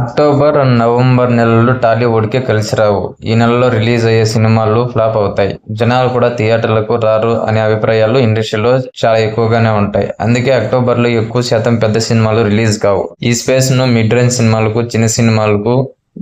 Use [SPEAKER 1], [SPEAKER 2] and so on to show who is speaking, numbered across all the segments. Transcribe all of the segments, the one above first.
[SPEAKER 1] October, November నెలలు టాలీవుడ్కి కలిసి రావు. ఈ నెలలో రిలీజ్ అయ్యే సినిమాలు ఫ్లాప్ అవుతాయి. జనాలు కూడా థియేటర్లకు రారు అనే అభిప్రాయాలు ఇండస్ట్రీలో చాలా ఎక్కువగానే ఉంటాయి. అందుకే అక్టోబర్లో ఎక్కువ శాతం పెద్ద సినిమాలు రిలీజ్ కావు. ఈ స్పేస్ ను మిడ్ రేంజ్ సినిమాలకు, చిన్న సినిమాలకు,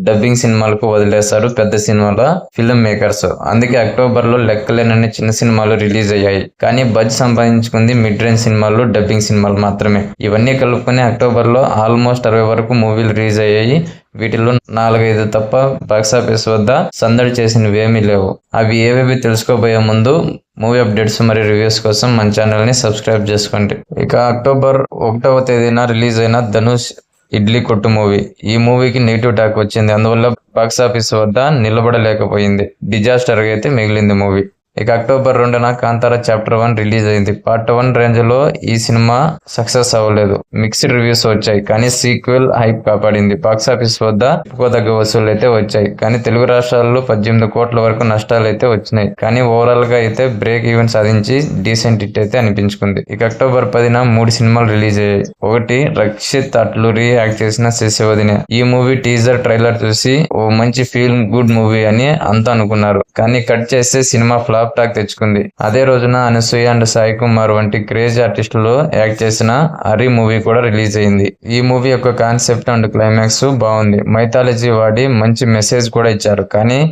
[SPEAKER 1] డబ్బింగ్ సినిమాలకు వదిలేశారు పెద్ద సినిమాల ఫిల్మ్ మేకర్స్. అందుకే అక్టోబర్లో లెక్కలేనన్ని చిన్న సినిమాలు రిలీజ్ అయ్యాయి. కానీ బజ్ సంపాదించుకుంది మిడ్ రేంజ్ సినిమాలు, డబ్బింగ్ సినిమాలు మాత్రమే. ఇవన్నీ కలుపుకొని అక్టోబర్లో ఆల్మోస్ట్ 60 వరకు మూవీలు రిలీజ్ అయ్యాయి. వీటిలో 4-5 తప్ప బాక్సాఫీస్ వద్ద సందడి చేసినవేమీ లేవు. అవి ఏవేవి తెలుసుకోబోయే ముందు మూవీ అప్డేట్స్ మరియు రివ్యూస్ కోసం మన ఛానల్ని సబ్స్క్రైబ్ చేసుకోండి. ఇక అక్టోబర్ 1వ తేదీన రిలీజ్ అయిన ధనుష్ ఇడ్లీ కొట్టు మూవీ. ఈ మూవీకి నెగిటివ్ టాక్ వచ్చింది. అందువల్ల బాక్సాఫీస్ వద్ద నిలబడలేకపోయింది. డిజాస్టర్ గా అయితే మిగిలింది మూవీ. ఇక అక్టోబర్ 2న కాంతారా చాప్టర్ 1 రిలీజ్ అయింది. పార్ట్ 1 రేంజ్ లో ఈ సినిమా సక్సెస్ అవ్వలేదు. మిక్స్డ్ రివ్యూస్ వచ్చాయి. కానీ సీక్వెల్ హైప్ కాపాడింది. బాక్సాఫీస్ వద్ద చెప్పుకోదగ్గ వసూలు అయితే వచ్చాయి. కానీ తెలుగు రాష్ట్రాల్లో 18 కోట్ల వరకు నష్టాలు అయితే వచ్చినాయి. కానీ ఓవరాల్ గా అయితే బ్రేక్ ఈవెన్ సాధించి డీసెంట్ హిట్ అయితే అనిపించుకుంది. ఇక అక్టోబర్ 10న 3 సినిమాలు రిలీజ్ అయ్యాయి. ఒకటి రక్షిత్ అట్లూరి యాక్ట్ చేసిన శశివదిన. ఈ మూవీ టీజర్ ట్రైలర్ చూసి ఓ మంచి ఫీల్ గుడ్ మూవీ అని అంతా అనుకున్నారు. కానీ కట్ చేస్తే సినిమా ఫ్లాప్ టాక్ తెచ్చుకుంది. అదే రోజున అనసూయ అండ్ సాయి కుమార్ వంటి క్రేజ్ ఆర్టిస్టులు యాక్ట్ చేసిన హరి మూవీ కూడా రిలీజ్ అయింది. ఈ మూవీ యొక్క కాన్సెప్ట్ అండ్ క్లైమాక్స్ బాగుంది. మైథాలజీ వాడి మంచి మెసేజ్ కూడా ఇచ్చారు. కానీ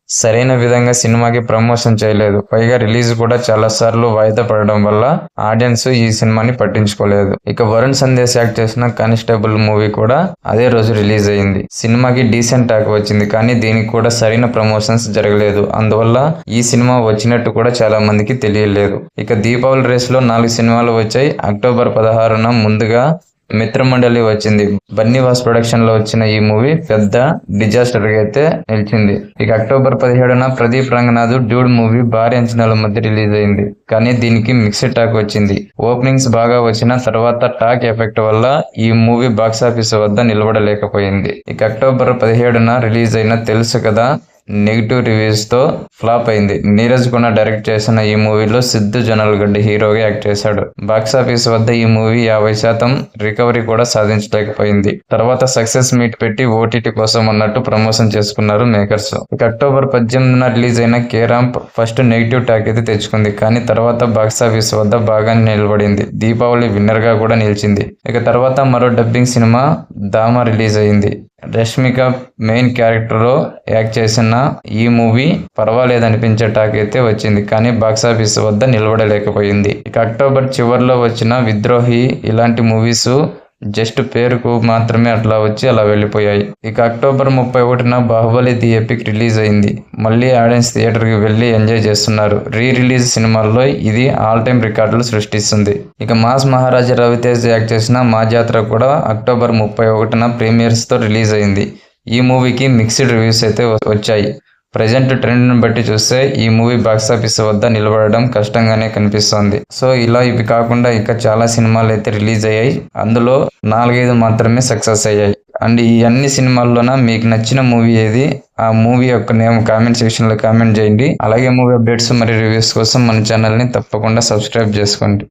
[SPEAKER 1] సరైన విధంగా సినిమాకి ప్రమోషన్ చేయలేదు. పైగా రిలీజ్ కూడా చాలా సార్లు వాయిదా పడడం వల్ల ఆడియన్స్ ఈ సినిమాని పట్టించుకోలేదు. ఇక వరుణ్ సందేశ్ యాక్ట్ చేసిన కానిస్టేబుల్ మూవీ కూడా అదే రోజు రిలీజ్ అయింది. సినిమాకి డీసెంట్ టాక్ వచ్చింది. కానీ దీనికి కూడా సరైన ప్రమోషన్స్ జరగలేదు. అందువల్ల ఈ సినిమా వచ్చినట్టు కూడా చాలా మందికి తెలియలేదు. ఇక దీపావళి రేస్ లో 4 సినిమాలు వచ్చాయి. అక్టోబర్ 16న ముందుగా మిత్రమండలి వచ్చింది. బన్నీవాస్ ప్రొడక్షన్ లో వచ్చిన ఈ మూవీ పెద్ద డిజాస్టర్ గా అయితే నిలిచింది. ఇక అక్టోబర్ 17న ప్రదీప్ రంగనాథ్ డ్యూడ్ మూవీ భారీ అంచనాల మధ్య రిలీజ్ అయింది. కానీ దీనికి మిక్స్డ్ టాక్ వచ్చింది. ఓపెనింగ్స్ బాగా వచ్చిన తర్వాత టాక్ ఎఫెక్ట్ వల్ల ఈ మూవీ బాక్సాఫీస్ వద్ద నిలబడలేకపోయింది. ఇక అక్టోబర్ 17న రిలీజ్ అయిన తెలుసు కదా నెగిటివ్ రివ్యూస్ తో ఫ్లాప్ అయింది. నీరజ్ గుణ డైరెక్ట్ చేసిన ఈ మూవీలో సిద్ధు జొన్నలగడ్డ హీరోగా యాక్ట్ చేశాడు. బాక్సాఫీస్ వద్ద ఈ మూవీ 50% రికవరీ కూడా సాధించలేకపోయింది. తర్వాత సక్సెస్ మీట్ పెట్టి ఓటీటీ కోసం అన్నట్టు ప్రమోషన్ చేసుకున్నారు మేకర్స్. ఇక అక్టోబర్ 18న రిలీజ్ అయిన కేరామ్ ఫస్ట్ నెగిటివ్ టాక్ అయితే తెచ్చుకుంది. కానీ తర్వాత బాక్సాఫీస్ వద్ద బాగానే నిలబడింది. దీపావళి విన్నర్ గా కూడా నిలిచింది. ఇక తర్వాత మరో డబ్బింగ్ సినిమా దామా రిలీజ్ అయింది. రష్మిక మెయిన్ క్యారెక్టర్ లో యాక్ట్ చేసిన ఈ మూవీ పర్వాలేదనిపించే టాక్ అయితే వచ్చింది. కానీ బాక్సాఫీస్ వద్ద నిలబడలేకపోయింది. ఇక అక్టోబర్ చివరిలో వచ్చిన విద్రోహి ఇలాంటి మూవీస్ జస్ట్ పేరుకు మాత్రమే అట్లా వచ్చి అలా వెళ్ళిపోయాయి. ఇక అక్టోబర్ 31న బాహుబలి ది ఎపిక్ రిలీజ్ అయింది. మళ్ళీ ఆడియన్స్ థియేటర్ కి వెళ్లి ఎంజాయ్ చేస్తున్నారు. రిలీజ్ సినిమాల్లో ఇది ఆల్ టైమ్ రికార్డులు సృష్టిస్తుంది. ఇక మాస్ మహారాజా రవితేజ్ యాక్ట్ చేసిన మా జాతర కూడా అక్టోబర్ 31న ప్రీమియర్స్ తో రిలీజ్ అయింది. ఈ మూవీకి మిక్స్డ్ రివ్యూస్ అయితే వచ్చాయి. ప్రజెంట్ ట్రెండ్ను బట్టి చూస్తే ఈ మూవీ బాక్సాఫీస్ వద్ద నిలబడడం కష్టంగానే కనిపిస్తోంది. సో ఇవి కాకుండా ఇంకా చాలా సినిమాలు అయితే రిలీజ్ అయ్యాయి. అందులో 4-5 మాత్రమే సక్సెస్ అయ్యాయి. అండ్ ఈ అన్ని సినిమాల్లోన మీకు నచ్చిన మూవీ ఏది? ఆ మూవీ యొక్క నేమ్ కామెంట్ సెక్షన్ లో కామెంట్ చేయండి. అలాగే మూవీ అప్డేట్స్ మరియు రివ్యూస్ కోసం మన ఛానల్ ని తప్పకుండా సబ్స్క్రైబ్ చేసుకోండి.